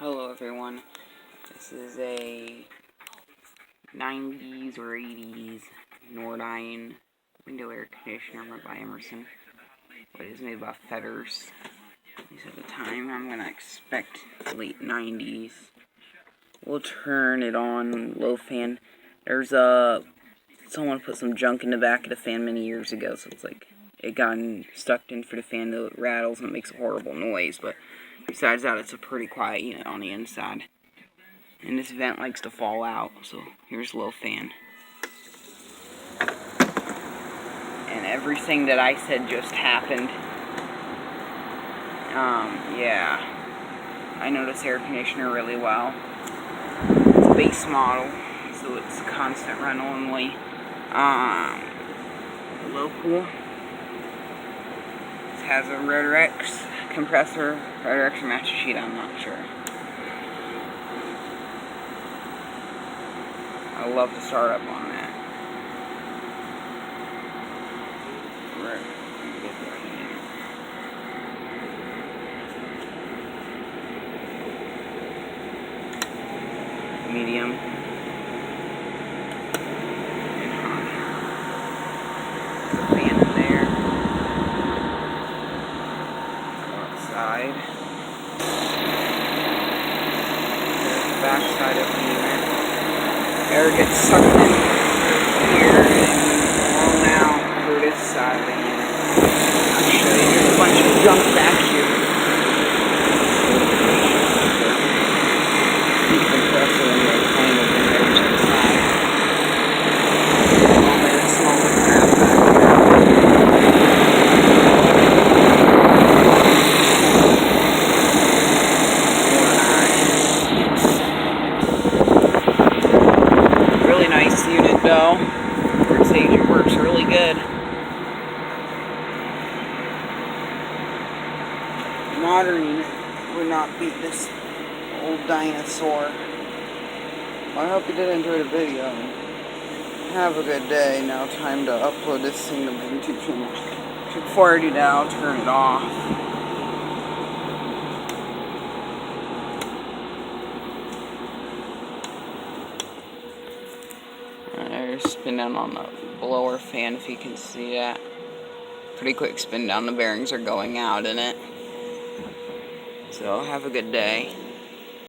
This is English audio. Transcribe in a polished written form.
Hello everyone, this is a 90s or 80s Nordyne window air conditioner made by Emerson. But it is made by feathers. These are the time. I'm going to expect late 90s. We'll turn it on low fan. There's someone put some junk in the back of the fan many years ago, so it's like it got stuck in for the fan, that it rattles and it makes a horrible noise, but besides that, it's a pretty quiet unit on the inside. And this vent likes to fall out, so here's low fan. And everything that I said just happened. Yeah. I know this air conditioner really well. It's a base model, so it's constant run only. Low cool. It has a Rotorex compressor, Rotorex or master sheet, I'm not sure. I love the startup on that. Medium. And high. There's a fan in there. Go outside. There's the back side of the unit. Air gets sucked in here and blown out through this side of the unit. I'll show you. There's a bunch of junk back here. Compressor and the kind of in there to the side. Only the smaller crap back here. Really nice unit though. Ford's agent works really good. Nordyne would not beat this old dinosaur. I hope you did enjoy the video. Have a good day. Now time to upload this thing to my YouTube channel. Before I do that, I'll turn it off. There's spin down on the blower fan, if you can see that. Pretty quick spin down. The bearings are going out in it. So have a good day.